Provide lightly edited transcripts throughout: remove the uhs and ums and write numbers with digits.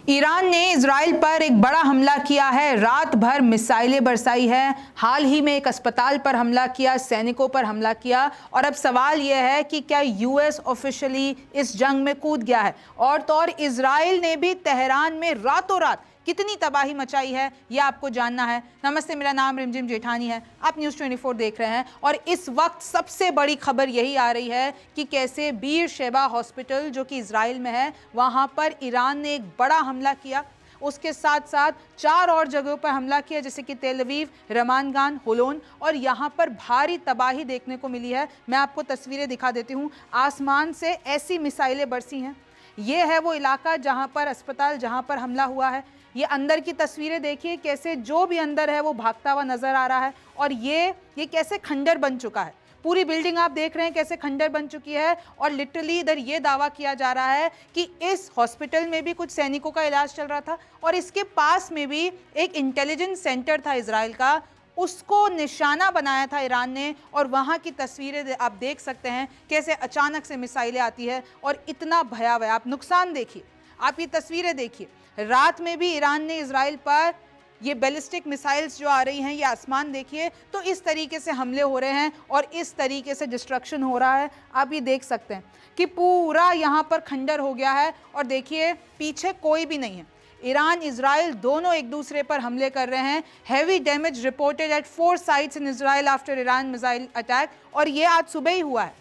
Iran ने Israel पर एक बड़ा हमला किया है, रात भर मिसाइलें बरसाई है। हाल ही में एक अस्पताल पर हमला किया, सैनिकों पर हमला किया। और अब सवाल यह है कि क्या यूएस ऑफिशियली इस जंग में कूद गया है। और तो और इजराइल ने भी तेहरान में रातों रात कितनी तबाही मचाई है, यह आपको जानना है। नमस्ते, मेरा नाम रिमझिम जेठानी है, आप न्यूज़ 24 देख रहे हैं। और इस वक्त सबसे बड़ी खबर यही आ रही है कि कैसे बीर शेबा हॉस्पिटल जो कि इजराइल में है, वहां पर ईरान ने एक बड़ा हमला किया। उसके साथ साथ 4 और जगहों पर हमला किया, जैसे कि तेल अवीव, रमानगान, होलोन। और यहाँ पर भारी तबाही देखने को मिली है। मैं आपको तस्वीरें दिखा देती हूँ। आसमान से ऐसी मिसाइलें बरसी हैं। ये है वो इलाका जहाँ पर अस्पताल, जहाँ पर हमला हुआ है। ये अंदर की तस्वीरें देखिए, कैसे जो भी अंदर है वो भागता हुआ नजर आ रहा है। और ये कैसे खंडर बन चुका है। पूरी बिल्डिंग आप देख रहे हैं कैसे खंडर बन चुकी है। और लिटरली इधर ये दावा किया जा रहा है कि इस हॉस्पिटल में भी कुछ सैनिकों का इलाज चल रहा था और इसके पास में भी एक इंटेलिजेंस सेंटर था इजराइल का, उसको निशाना बनाया था ईरान ने। और वहां की तस्वीरें आप देख सकते हैं कैसे अचानक से मिसाइलें आती है और इतना भयावह। आप नुकसान देखिए, आप ये तस्वीरें देखिए। रात में भी ईरान ने इजराइल पर ये बैलिस्टिक मिसाइल्स जो आ रही हैं, ये आसमान देखिए, तो इस तरीके से हमले हो रहे हैं और इस तरीके से डिस्ट्रक्शन हो रहा है। आप ये देख सकते हैं कि पूरा यहाँ पर खंडर हो गया है। और देखिए पीछे कोई भी नहीं है। ईरान इजराइल दोनों एक दूसरे पर हमले कर रहे हैं। Heavy damage reported at 4 sites in Israel after Iran missile attack. और ये आज सुबह ही हुआ है।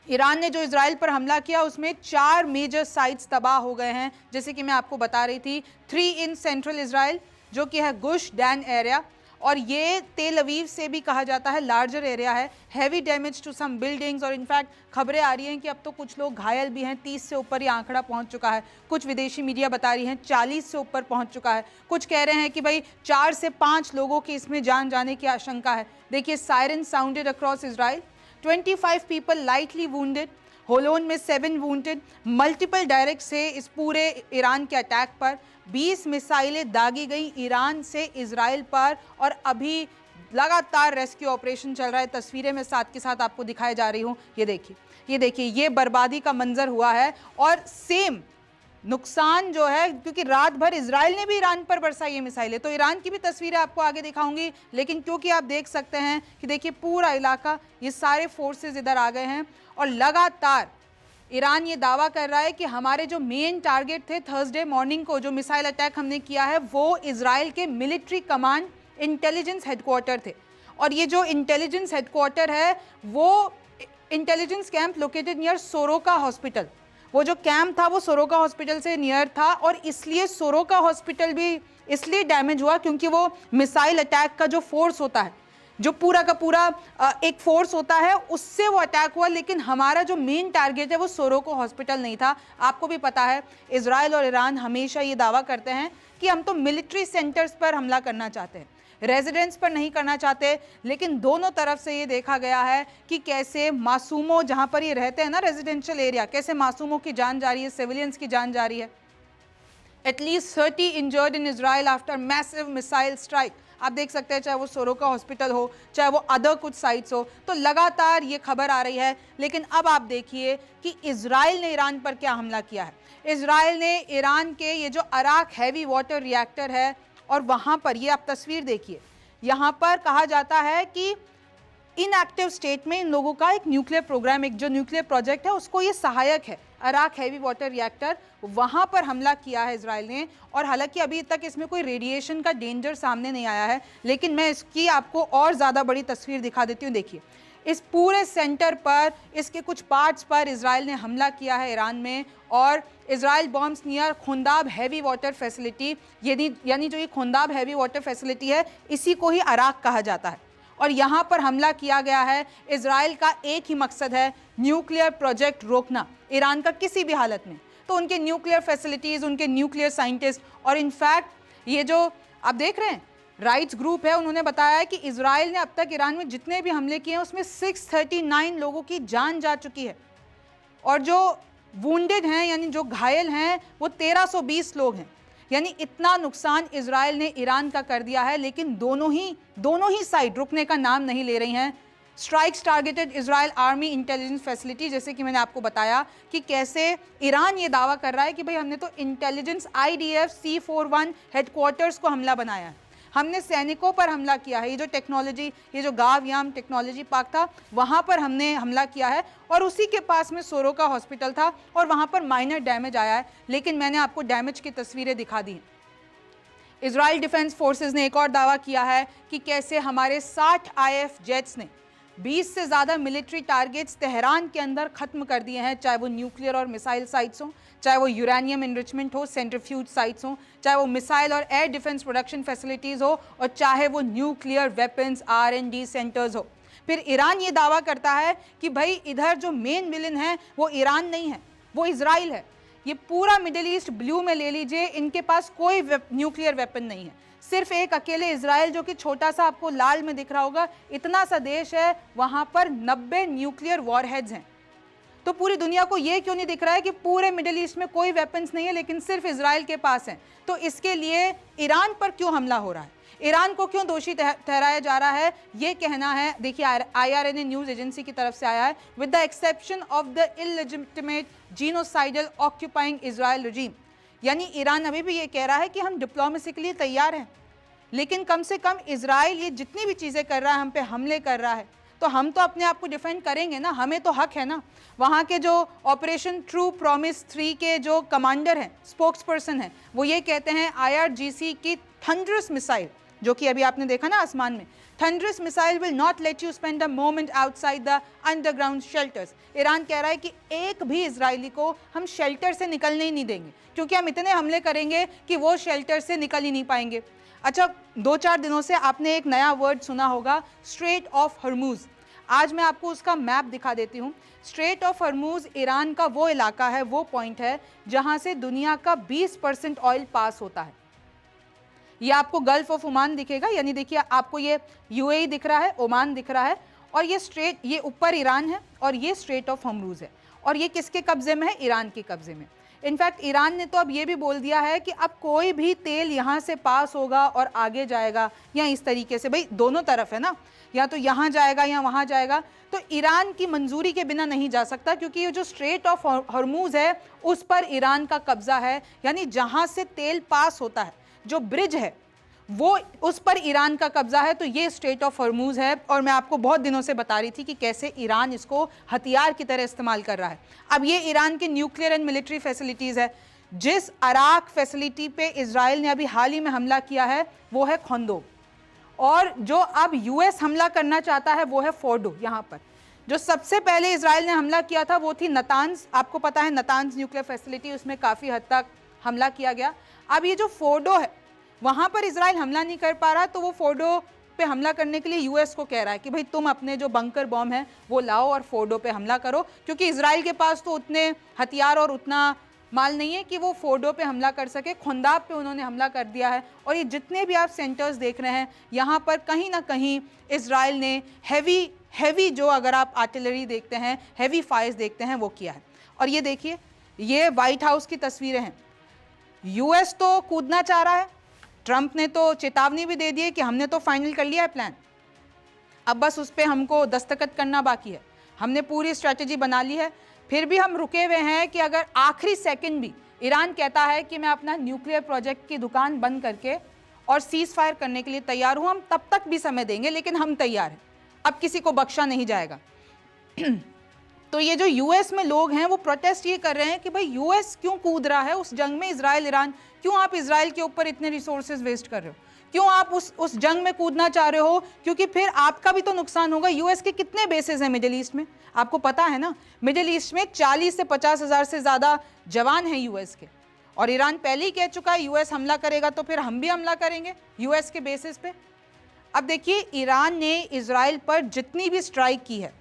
ईरान ने जो इजराइल पर हमला किया उसमें 4 मेजर साइट्स तबाह हो गए हैं, जैसे कि मैं आपको बता रही थी। 3 इन सेंट्रल इजराइल जो कि है गुश डैन एरिया, और ये तेल अवीव से भी कहा जाता है लार्जर एरिया है। Heavy damage to some buildings, और इनफैक्ट खबरें आ रही हैं कि अब तो कुछ लोग घायल भी हैं। 30 से ऊपर ये आंकड़ा पहुंच चुका है। कुछ विदेशी मीडिया बता रही हैं 40 से ऊपर पहुंच चुका है। कुछ कह रहे हैं कि भाई 4 से 5 लोगों की इसमें जान जाने की आशंका है। देखिए, siren sounded across Israel, 25 people lightly wounded, होलोन में 7 वुंडेड। मल्टीपल डायरेक्ट से इस पूरे ईरान के अटैक पर 20 मिसाइलें दागी गई ईरान से इजराइल पर। और अभी लगातार रेस्क्यू ऑपरेशन चल रहा है। तस्वीरें मैं साथ के साथ आपको दिखाए जा रही हूँ। ये देखिए, ये बर्बादी का मंजर हुआ है। और सेम नुकसान जो है, क्योंकि रात भर इजराइल ने भी ईरान पर बरसाई है मिसाइलें, तो ईरान की भी तस्वीरें आपको आगे दिखाऊंगी। लेकिन क्योंकि आप देख सकते हैं कि देखिए पूरा इलाका, ये सारे फोर्सेस इधर आ गए हैं। और लगातार ईरान ये दावा कर रहा है कि हमारे जो मेन टारगेट थे थर्सडे मॉर्निंग को, जो मिसाइल अटैक हमने किया है, वो इजराइल के मिलिट्री कमांड इंटेलिजेंस हेडक्वार्टर थे। और ये जो इंटेलिजेंस हेडक्वार्टर है वो intelligence camp located near Soroka hospital, वो जो कैंप था वो सोरोका हॉस्पिटल से नियर था। और इसलिए सोरोका हॉस्पिटल भी इसलिए डैमेज हुआ क्योंकि वो मिसाइल अटैक का जो फोर्स होता है, जो पूरा का पूरा एक फोर्स होता है, उससे वो अटैक हुआ। लेकिन हमारा जो मेन टारगेट है वो सोरोका हॉस्पिटल नहीं था। आपको भी पता है इजराइल और ईरान हमेशा ये दावा करते हैं कि हम तो मिलिट्री सेंटर्स पर हमला करना चाहते हैं, रेजिडेंट्स पर नहीं करना चाहते। लेकिन दोनों तरफ से ये देखा गया है कि कैसे मासूमों, जहां पर ये रहते हैं ना रेजिडेंशियल एरिया, कैसे मासूमों की जान जा रही है, सिविलियंस की जान जा रही है। At least 30 injured in Israel after massive missile strike. आप देख सकते हैं, चाहे वो सोरोका हॉस्पिटल हो, चाहे वो अदर कुछ साइट्स हो, तो लगातार ये खबर आ रही है। लेकिन अब आप देखिए कि इजराइल ने ईरान पर क्या हमला किया है। इजराइल ने ईरान के ये जो अराक हैवी वाटर रिएक्टर है, और वहां पर ये आप तस्वीर देखिए, यहां पर कहा जाता है कि इनएक्टिव स्टेट में इन लोगों का एक न्यूक्लियर प्रोग्राम, एक जो न्यूक्लियर प्रोजेक्ट है, उसको ये सहायक है, अराक हैवी वाटर रिएक्टर। वहां पर हमला किया है इजराइल ने। और हालांकि अभी तक इसमें कोई रेडिएशन का डेंजर सामने नहीं आया है, लेकिन मैं इसकी आपको और ज़्यादा बड़ी तस्वीर दिखा देती हूँ। देखिए, इस पूरे सेंटर पर, इसके कुछ पार्ट्स पर इजराइल ने हमला किया है ईरान में। और Israel bombs near Khondab heavy water facility, यानी जो ये खुंदाब हैवी वाटर फैसिलिटी है, इसी को ही अराक कहा जाता है। और यहाँ पर हमला किया गया है। इजराइल का एक ही मकसद है, न्यूक्लियर प्रोजेक्ट रोकना ईरान का किसी भी हालत में। तो उनके न्यूक्लियर फैसिलिटीज़, उनके न्यूक्लियर साइंटिस्ट, और इनफैक्ट ये जो आप देख रहे हैं राइट्स ग्रुप है, उन्होंने बताया है कि इजराइल ने अब तक ईरान में जितने भी हमले किए हैं उसमें 639 लोगों की जान जा चुकी है। और जो वुंडेड हैं, यानी जो घायल हैं, वो 1320 लोग हैं। यानी इतना नुकसान इजराइल ने ईरान का कर दिया है। लेकिन दोनों ही साइड रुकने का नाम नहीं ले रही हैं। Strikes targeted Israel army intelligence facility, जैसे कि मैंने आपको बताया कि कैसे ईरान ये दावा कर रहा है कि भाई हमने तो इंटेलिजेंस IDF C41 हेडक्वार्टर्स को हमला बनाया है, हमने सैनिकों पर हमला किया है, ये जो टेक्नोलॉजी, ये जो गाव याम टेक्नोलॉजी पार्क था वहाँ पर हमने हमला किया है, और उसी के पास में सोरोका हॉस्पिटल था और वहाँ पर माइनर डैमेज आया है, लेकिन मैंने आपको डैमेज की तस्वीरें दिखा दी। इजराइल डिफेंस फोर्सेस ने एक और दावा किया है कि कैसे हमारे 60 IF जेट्स ने 20 से ज़्यादा मिलिट्री टारगेट्स तेहरान के अंदर ख़त्म कर दिए हैं, चाहे वो न्यूक्लियर और मिसाइल साइट्स हों, चाहे वो यूरेनियम इनरिचमेंट हो, सेंट्रीफ्यूज साइट्स हों, चाहे वो मिसाइल और एयर डिफेंस प्रोडक्शन फैसिलिटीज़ हो, और चाहे वो न्यूक्लियर वेपन्स R&D सेंटर्स हो। फिर ईरान ये दावा करता है कि भाई इधर जो मेन विलन है वो ईरान नहीं है, वो इजराइल है। ये पूरा मिडिल ईस्ट ब्लू में ले लीजिए, इनके पास कोई न्यूक्लियर वेपन नहीं है, सिर्फ एक अकेले इजराइल जो कि छोटा सा आपको लाल में दिख रहा होगा, इतना सा देश है, वहां पर 90 न्यूक्लियर वॉरहेड्स हैं। तो पूरी दुनिया को ये क्यों नहीं दिख रहा है कि पूरे मिडिल ईस्ट में कोई वेपन्स नहीं है लेकिन सिर्फ इजराइल के पास है? तो इसके लिए ईरान पर क्यों हमला हो रहा है, ईरान को क्यों दोषी ठहराया जा रहा है, ये कहना है, देखिए IRNA न्यूज़ एजेंसी की तरफ से आया है, with the exception of the illegitimate genocidal occupying Israel regime, यानी ईरान अभी भी ये कह रहा है कि हम डिप्लोमेसी के लिए तैयार हैं, लेकिन कम से कम इजराइल ये जितनी भी चीज़ें कर रहा है, हम पे हमले कर रहा है, तो हम तो अपने आप को डिफेंड करेंगे ना, हमें तो हक है ना। वहाँ के जो ऑपरेशन ट्रू प्रॉमिस 3 के जो कमांडर हैं, स्पोक्स पर्सन हैं, वो ये कहते हैं IRGC की थंडरस मिसाइल, जो कि अभी आपने देखा ना आसमान में, thunderous missile will not let you spend a moment outside the underground shelters. Iran कह रहा है कि एक भी इजरायली को हम शेल्टर से निकलने ही नहीं देंगे, क्योंकि हम इतने हमले करेंगे कि वो शेल्टर से निकल ही नहीं पाएंगे। अच्छा, 2-4 दिनों से आपने एक नया वर्ड सुना होगा, स्ट्रेट ऑफ हर्मूज। आज मैं आपको उसका मैप दिखा देती हूँ। स्ट्रेट ऑफ हर्मूज ईरान का वो इलाका है, वो पॉइंट है जहाँ से दुनिया का 20% ऑयल पास होता है। ये आपको गल्फ ऑफ ओमान दिखेगा, यानी देखिए आपको ये UAE दिख रहा है, ओमान दिख रहा है, और ये स्ट्रेट, ये ऊपर ईरान है और ये स्ट्रेट ऑफ हर्मूज है, और ये किसके कब्जे में है? ईरान के कब्जे में। इनफैक्ट ईरान ने तो अब ये भी बोल दिया है कि अब कोई भी तेल यहाँ से पास होगा और आगे जाएगा, या इस तरीके से, भाई दोनों तरफ है ना, या तो यहाँ जाएगा या वहाँ जाएगा, तो ईरान की मंजूरी के बिना नहीं जा सकता, क्योंकि ये जो स्ट्रेट ऑफ हर्मूज है उस पर ईरान का कब्जा है, यानी जहाँ से तेल पास होता है, जो ब्रिज है वो, उस पर ईरान का कब्जा है। तो ये स्ट्रेट ऑफ हर्मूज है, और मैं आपको बहुत दिनों से बता रही थी कि कैसे ईरान इसको हथियार की तरह इस्तेमाल कर रहा है। अब ये ईरान के न्यूक्लियर एंड मिलिट्री फैसिलिटीज़ है। जिस अराक फैसिलिटी पे इजराइल ने अभी हाल ही में हमला किया है वो है खोंदो, और जो अब US हमला करना चाहता है वो है फोर्डो। यहाँ पर जो सबसे पहले इजराइल ने हमला किया था वो थी नतान्ज, आपको पता है नतान्ज न्यूक्लियर फैसिलिटी, उसमें काफ़ी हद तक हमला किया गया। अब ये जो फोर्डो है वहाँ पर इजराइल हमला नहीं कर पा रहा, तो वो फोर्डो पे हमला करने के लिए US को कह रहा है कि भाई तुम अपने जो बंकर बॉम्ब हैं वो लाओ और फोर्डो पे हमला करो, क्योंकि इजराइल के पास तो उतने हथियार और उतना माल नहीं है कि वो फोर्डो पे हमला कर सके। खुंदाब पे उन्होंने हमला कर दिया है, और ये जितने भी आप सेंटर्स देख रहे हैं यहाँ पर कहीं ना कहीं इजराइल ने हैवी जो, अगर आप आर्टिलरी देखते हैं, हैवी फायर्स देखते हैं, वो किया है। और ये देखिए, ये वाइट हाउस की तस्वीरें हैं। US तो कूदना चाह रहा है, ट्रंप ने तो चेतावनी भी दे दी है कि हमने तो फाइनल कर लिया है प्लान, अब बस उस पर हमको दस्तखत करना बाकी है, हमने पूरी स्ट्रैटेजी बना ली है। फिर भी हम रुके हुए हैं कि अगर आखिरी सेकंड भी ईरान कहता है कि मैं अपना न्यूक्लियर प्रोजेक्ट की दुकान बंद करके और सीज फायर करने के लिए तैयार हूँ, हम तब तक भी समय देंगे, लेकिन हम तैयार हैं, अब किसी को बख्शा नहीं जाएगा। तो ये जो US में लोग हैं वो प्रोटेस्ट ये कर रहे हैं कि भाई US क्यों कूद रहा है उस जंग में, इजराइल ईरान, क्यों आप इजराइल के ऊपर इतने रिसोर्सेज वेस्ट कर रहे हो, क्यों आप उस जंग में कूदना चाह रहे हो, क्योंकि फिर आपका भी तो नुकसान होगा। US के कितने बेसेस हैं मिडिल ईस्ट में, आपको पता है ना, मिडिल ईस्ट में 40 से 50 हज़ार से ज़्यादा जवान हैं US के, और ईरान पहले ही कह चुका है US हमला करेगा तो फिर हम भी हमला करेंगे US के बेसिस पे। अब देखिए, ईरान ने इजराइल पर जितनी भी स्ट्राइक की है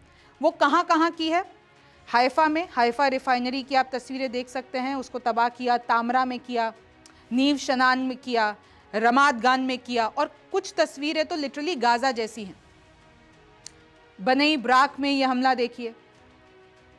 वो कहाँ कहाँ की है? हाइफा में, हाइफा रिफाइनरी की आप तस्वीरें देख सकते हैं, उसको तबाह किया, तामरा में किया, नीव शनान में किया, रमाद गान में किया, और कुछ तस्वीरें तो लिटरली गाजा जैसी हैं। बनई ब्राक में ये हमला देखिए,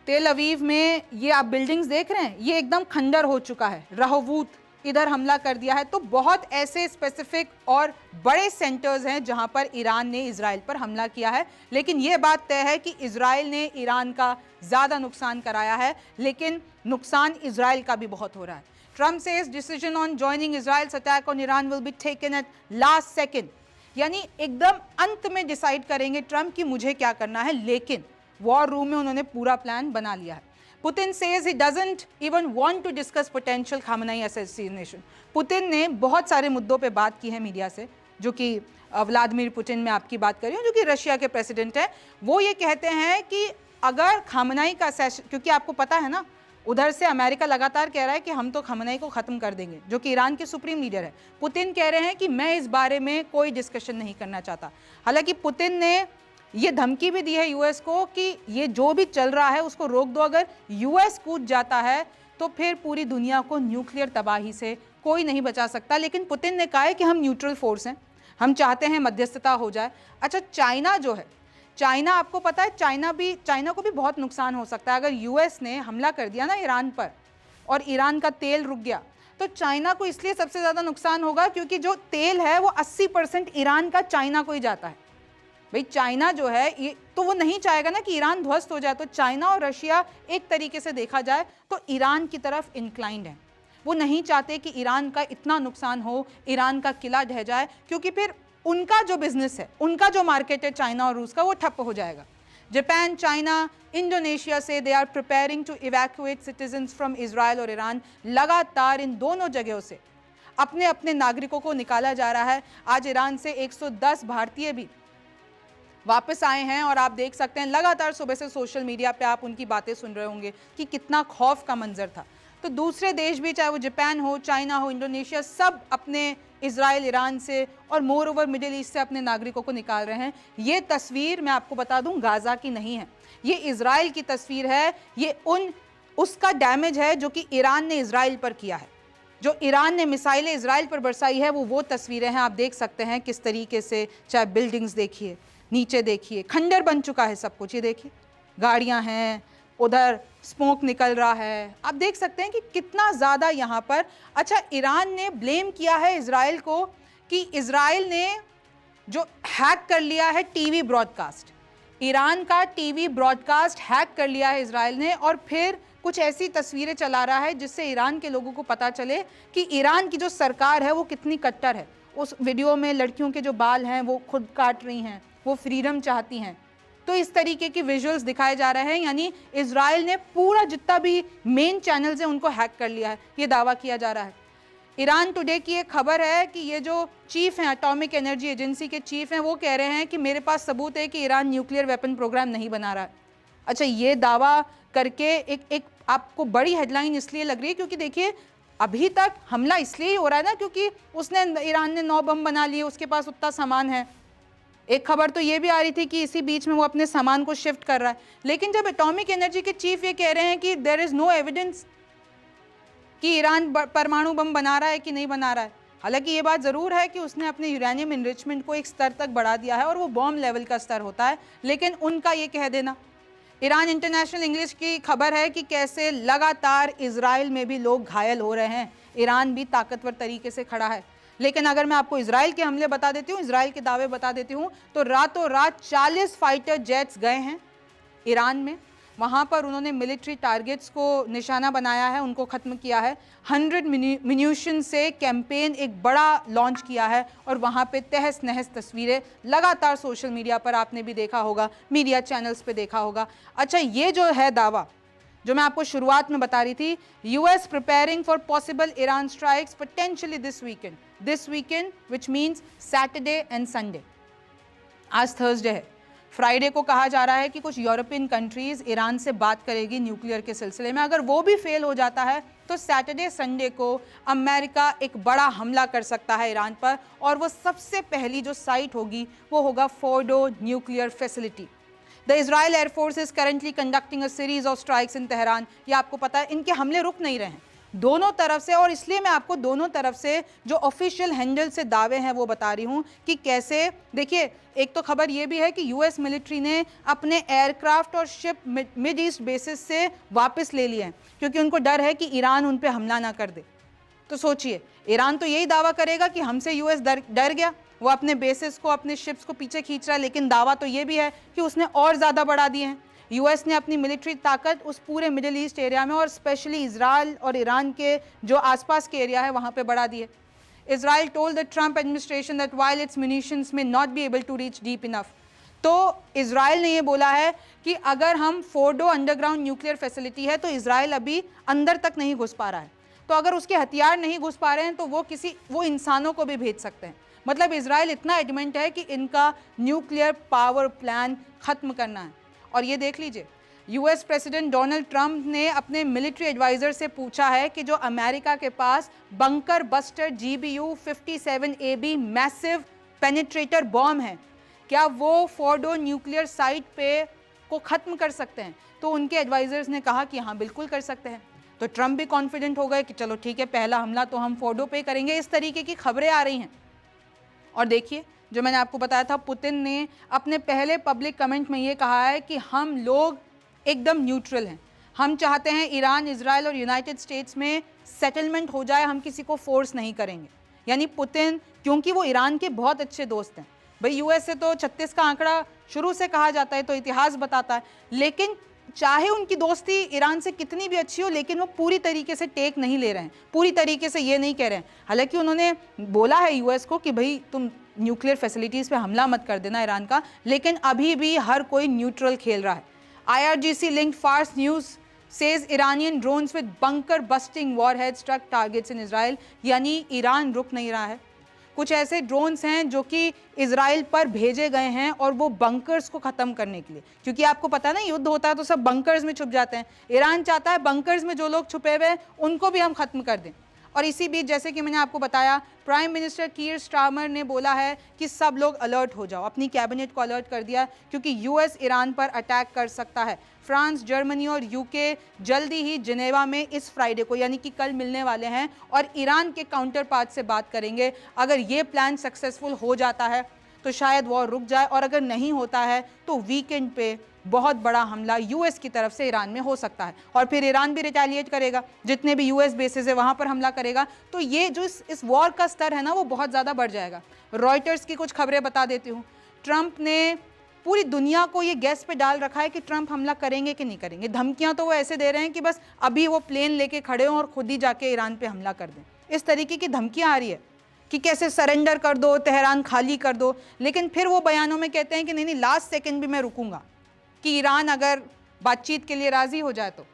तेल अवीव में ये आप बिल्डिंग्स देख रहे हैं, ये एकदम खंडर हो चुका है। रहोवूत इधर हमला कर दिया है। तो बहुत ऐसे स्पेसिफिक और बड़े सेंटर्स हैं जहां पर ईरान ने इजराइल पर हमला किया है, लेकिन यह बात तय है कि इजराइल ने ईरान का ज़्यादा नुकसान कराया है, लेकिन नुकसान इजराइल का भी बहुत हो रहा है। Trump says decision on joining Israel's attack on Iran will be taken at last second, यानी एकदम अंत में डिसाइड करेंगे ट्रम्प कि मुझे क्या करना है, लेकिन वॉर रूम में उन्होंने पूरा प्लान बना लिया है। Putin says he doesn't even want to discuss potential Khamenei assassination. Putin ने बहुत सारे मुद्दों पे बात की है मीडिया से, जो कि व्लादिमीर पुतिन, मैं आपकी बात कर रही हूँ, जो कि रशिया के प्रेसिडेंट है। वो ये कहते हैं कि अगर खामनेई का क्योंकि आपको पता है ना, उधर से अमेरिका लगातार कह रहा है कि हम तो खामनेई को ख़त्म कर देंगे, जो कि ईरान के सुप्रीम लीडर है। पुतिन कह रहे हैं कि मैं इस बारे में कोई डिस्कशन नहीं करना चाहता। हालांकि पुतिन ने ये धमकी भी दी है यूएस को कि ये जो भी चल रहा है उसको रोक दो, अगर यूएस कूद जाता है तो फिर पूरी दुनिया को न्यूक्लियर तबाही से कोई नहीं बचा सकता। लेकिन पुतिन ने कहा है कि हम न्यूट्रल फोर्स हैं, हम चाहते हैं मध्यस्थता हो जाए। अच्छा, चाइना जो है, चाइना आपको पता है, चाइना को भी बहुत नुकसान हो सकता है। अगर यूएस ने हमला कर दिया ना ईरान पर और ईरान का तेल रुक गया, तो चाइना को इसलिए सबसे ज़्यादा नुकसान होगा क्योंकि जो तेल है वो 80% ईरान का चाइना को ही जाता है। भाई चाइना जो है ये तो वो नहीं चाहेगा ना कि ईरान ध्वस्त हो जाए। तो चाइना और रशिया एक तरीके से देखा जाए तो ईरान की तरफ इंक्लाइंड है। वो नहीं चाहते कि ईरान का इतना नुकसान हो, ईरान का किला ढह जाए, क्योंकि फिर उनका जो बिजनेस है, उनका जो मार्केट है चाइना और रूस का, वो ठप्प हो जाएगा। जापान, चाइना, इंडोनेशिया से they are preparing to evacuate citizens from Israel और ईरान। लगातार इन दोनों जगहों से अपने अपने नागरिकों को निकाला जा रहा है। आज ईरान से 110 भारतीय भी वापस आए हैं और आप देख सकते हैं लगातार सुबह से सोशल मीडिया पे आप उनकी बातें सुन रहे होंगे कि कितना खौफ का मंजर था। तो दूसरे देश भी, चाहे वो जापान हो, चाइना हो, इंडोनेशिया, सब अपने इजराइल, ईरान से और मोर ओवर मिडिल ईस्ट से अपने नागरिकों को निकाल रहे हैं। ये तस्वीर मैं आपको बता दूं गाजा की नहीं है, ये इजराइल की तस्वीर है। ये उसका डैमेज है जो कि ईरान ने इजराइल पर किया है, जो ईरान ने मिसाइलें इजराइल पर बरसाई है, वो तस्वीरें हैं। आप देख सकते हैं किस तरीके से, चाहे बिल्डिंग्स देखिए, नीचे देखिए, खंडर बन चुका है सब कुछ। ये देखिए गाड़ियां हैं, उधर स्मोक निकल रहा है, आप देख सकते हैं कि कितना ज़्यादा यहाँ पर। अच्छा, ईरान ने ब्लेम किया है इजराइल को कि इजराइल ने जो हैक कर लिया है टीवी ब्रॉडकास्ट, ईरान का टीवी ब्रॉडकास्ट हैक कर लिया है इजराइल ने, और फिर कुछ ऐसी तस्वीरें चला रहा है जिससे ईरान के लोगों को पता चले कि ईरान की जो सरकार है वो कितनी कट्टर है। उस वीडियो में लड़कियों के जो बाल हैं वो खुद काट रही हैं, वो फ्रीडम चाहती हैं। तो इस तरीके की विजुअल्स दिखाए जा रहे हैं, यानी इजराइल ने पूरा जितना भी मेन चैनल्स हैं उनको हैक कर लिया है, ये दावा किया जा रहा है। ईरान टुडे की एक खबर है कि ये जो चीफ हैं, एटॉमिक एनर्जी एजेंसी के चीफ हैं, वो कह रहे हैं कि मेरे पास सबूत है कि ईरान न्यूक्लियर वेपन प्रोग्राम नहीं बना रहा है। अच्छा, ये दावा करके एक आपको बड़ी हेडलाइन इसलिए लग रही है क्योंकि देखिए अभी तक हमला इसलिए ही हो रहा है ना क्योंकि ईरान ने 9 बम बना लिए, उसके पास उतना सामान है। एक खबर तो ये भी आ रही थी कि इसी बीच में वो अपने सामान को शिफ्ट कर रहा है। लेकिन जब एटॉमिक एनर्जी के चीफ ये कह रहे हैं कि देयर इज नो एविडेंस कि ईरान परमाणु बम बना रहा है कि नहीं बना रहा है, हालांकि ये बात ज़रूर है कि उसने अपने यूरेनियम इनरिचमेंट को एक स्तर तक बढ़ा दिया है और वो बॉम्ब लेवल का स्तर होता है, लेकिन उनका ये कह देना। ईरान इंटरनेशनल इंग्लिश की खबर है कि कैसे लगातार इजराइल में भी लोग घायल हो रहे हैं, ईरान भी ताकतवर तरीके से खड़ा है। लेकिन अगर मैं आपको इजराइल के हमले बता देती हूँ, इजराइल के दावे बता देती हूँ, तो रातों रात 40 फाइटर जेट्स गए हैं ईरान में। वहाँ पर उन्होंने मिलिट्री टारगेट्स को निशाना बनाया है, उनको ख़त्म किया है। 100 मिन्यूशन से कैंपेन एक बड़ा लॉन्च किया है और वहाँ पे तहस नहस तस्वीरें लगातार सोशल मीडिया पर आपने भी देखा होगा, मीडिया चैनल्स पे देखा होगा। अच्छा, ये जो है दावा जो मैं आपको शुरुआत में बता रही थी, US preparing for possible Iran strikes potentially this weekend which means Saturday and Sunday. आज थर्सडे है, फ्राइडे को कहा जा रहा है कि कुछ यूरोपियन कंट्रीज ईरान से बात करेगी न्यूक्लियर के सिलसिले में। अगर वो भी फेल हो जाता है तो सैटरडे संडे को अमेरिका एक बड़ा हमला कर सकता है ईरान पर, और वो सबसे पहली जो साइट होगी वो होगा Fordow nuclear facility. The Israel air force is currently conducting a series of strikes in Tehran. ये आपको पता है, इनके हमले रुक नहीं रहे हैं दोनों तरफ से, और इसलिए मैं आपको दोनों तरफ से जो ऑफिशियल हैंडल से दावे हैं वो बता रही हूँ कि कैसे। देखिए, एक तो खबर ये भी है कि यूएस मिलिट्री ने अपने एयरक्राफ्ट और शिप मिड ईस्ट बेसिस से वापस ले लिए हैं क्योंकि उनको डर है कि ईरान उन पर हमला ना कर दे। तो सोचिए, ईरान तो यही दावा करेगा कि हमसे यूएस डर गया, वो अपने बेसिस को, अपने शिप्स को पीछे खींच रहा है, लेकिन दावा तो ये भी है कि उसने और ज़्यादा बढ़ा दिए हैं। यूएस ने अपनी मिलिट्री ताकत उस पूरे मिडिल ईस्ट एरिया में और स्पेशली इजराइल और ईरान के जो आसपास के एरिया है वहाँ पे बढ़ा दिए। Israel told the Trump administration that while its munitions may not be able to reach deep enough, तो इजराइल ने ये बोला है कि अगर हम फोर्डो अंडरग्राउंड न्यूक्लियर फैसिलिटी है तो इजराइल अभी अंदर तक नहीं घुस पा रहा है, तो अगर उसके हथियार नहीं घुस पा रहे हैं तो वो इंसानों को भी भेज सकते हैं। मतलब इजराइल इतना एडमेंट है कि इनका न्यूक्लियर पावर प्लान खत्म करना है। और ये देख लीजिए, यूएस प्रेसिडेंट डोनाल्ड ट्रंप ने अपने मिलिट्री एडवाइजर से पूछा है कि जो अमेरिका के पास bunker buster GBU-57AB massive penetrator bomb है, क्या वो फोर्डो न्यूक्लियर साइट पे को ख़त्म कर सकते हैं? तो उनके एडवाइजर्स ने कहा कि हाँ बिल्कुल कर सकते हैं। तो ट्रंप भी कॉन्फिडेंट हो गए कि चलो ठीक है, पहला हमला तो हम फोर्डो पे करेंगे। इस तरीके की खबरें आ रही हैं। और देखिए, जो मैंने आपको बताया था, पुतिन ने अपने पहले पब्लिक कमेंट में ये कहा है कि हम लोग एकदम न्यूट्रल हैं, हम चाहते हैं ईरान, इजराइल और यूनाइटेड स्टेट्स में सेटलमेंट हो जाए, हम किसी को फोर्स नहीं करेंगे। यानी पुतिन, क्योंकि वो ईरान के बहुत अच्छे दोस्त हैं, भाई यूएस से तो 36 का आंकड़ा शुरू से कहा जाता है, तो इतिहास बताता है, लेकिन चाहे उनकी दोस्ती ईरान से कितनी भी अच्छी हो, लेकिन वो पूरी तरीके से टेक नहीं ले रहे हैं, पूरी तरीके से ये नहीं कह रहे हैं। हालांकि उन्होंने बोला है यूएस को कि भाई तुम न्यूक्लियर फैसिलिटीज़ पे हमला मत कर देना ईरान का, लेकिन अभी भी हर कोई न्यूट्रल खेल रहा है। IRGC linked Fars News says Iranian drones with bunker busting warheads struck targets in Israel, यानी ईरान रुक नहीं रहा है। कुछ ऐसे ड्रोन्स हैं जो कि इजराइल पर भेजे गए हैं और वो बंकर्स को ख़त्म करने के लिए, क्योंकि आपको पता ना युद्ध होता है तो सब बंकर्स में छुप जाते हैं। ईरान चाहता है बंकर्स में जो लोग छुपे हुए हैं उनको भी हम ख़त्म कर दें। और इसी बीच, जैसे कि मैंने आपको बताया, प्राइम मिनिस्टर कीर स्टारमर ने बोला है कि सब लोग अलर्ट हो जाओ, अपनी कैबिनेट को अलर्ट कर दिया, क्योंकि यूएस ईरान पर अटैक कर सकता है। फ्रांस, जर्मनी और यूके जल्दी ही जिनेवा में इस फ्राइडे को, यानी कि कल, मिलने वाले हैं और ईरान के काउंटर पार्ट से बात करेंगे। अगर ये प्लान सक्सेसफुल हो जाता है तो शायद वॉर रुक जाए, और अगर नहीं होता है तो वीकेंड पे बहुत बड़ा हमला यूएस की तरफ से ईरान में हो सकता है, और फिर ईरान भी रिटेलिएट करेगा, जितने भी यूएस बेसेस है वहाँ पर हमला करेगा। तो ये जो इस वॉर का स्तर है ना, वो बहुत ज़्यादा बढ़ जाएगा। रॉयटर्स की कुछ खबरें बता देती हूँ। ट्रंप ने पूरी दुनिया को ये गैस पे डाल रखा है कि ट्रंप हमला करेंगे कि नहीं करेंगे। धमकियाँ तो वो ऐसे दे रहे हैं कि बस अभी वो प्लेन लेके खड़े हों और खुद ही जाके ईरान पे हमला कर दें। इस तरीके की धमकियाँ आ रही है कि कैसे सरेंडर कर दो, तेहरान खाली कर दो, लेकिन फिर वो बयानों में कहते हैं कि नहीं, लास्ट सेकेंड भी मैं रुकूंगा कि ईरान अगर बातचीत के लिए राजी हो जाए तो।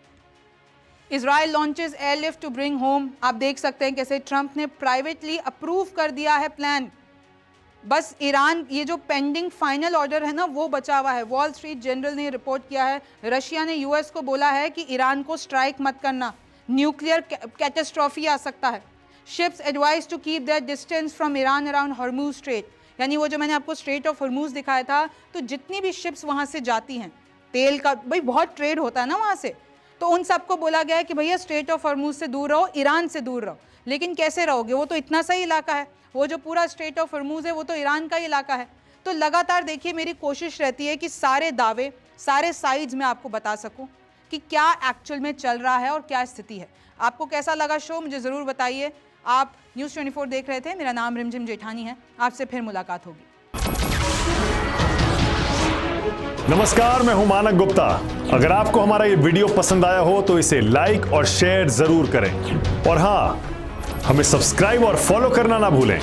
Israel launches airlift to bring home. आप देख सकते हैं कैसे ट्रंप ने प्राइवेटली अप्रूव कर दिया है प्लान। बस ईरान, ये जो पेंडिंग फाइनल ऑर्डर है ना, वो बचा हुआ है। वॉल स्ट्रीट जर्नल ने रिपोर्ट किया है, रशिया ने यूएस को बोला है कि ईरान को स्ट्राइक मत करना, न्यूक्लियर कैटेस्ट्रॉफी आ सकता है। Ships advise to keep their distance from Iran around Hormuz strait, यानी वो जो मैंने आपको स्ट्रेट ऑफ हॉर्मूज दिखाया था, तो जितनी भी शिप्स वहाँ से जाती हैं, तेल का भाई बहुत ट्रेड होता है ना वहाँ से, तो उन सबको बोला गया है कि भैया स्ट्रेट ऑफ हॉर्मूज से दूर रहो, ईरान से दूर रहो। लेकिन कैसे रहोगे, वो तो इतना सा ही इलाका है, वो जो पूरा स्ट्रेट ऑफ हॉर्मूज है वो तो ईरान का ही इलाका है। तो लगातार देखिए, मेरी कोशिश रहती है कि सारे दावे, सारे साइड्स में आपको बता सकूं कि क्या एक्चुअल में चल रहा है और क्या स्थिति है। आपको कैसा लगा शो, मुझे ज़रूर बताइए। आप न्यूज़ 24 देख रहे थे, मेरा नाम रिमझिम जेठानी है। आपसे फिर मुलाकात होगी। नमस्कार, मैं हूं मानक गुप्ता। अगर आपको हमारा ये वीडियो पसंद आया हो तो इसे लाइक और शेयर जरूर करें, और हाँ, हमें सब्सक्राइब और फॉलो करना ना भूलें,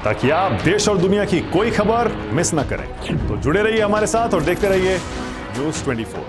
ताकि आप देश और दुनिया की कोई खबर मिस ना करें। तो जुड़े रहिए हमारे साथ और देखते रहिए न्यूज़ 24।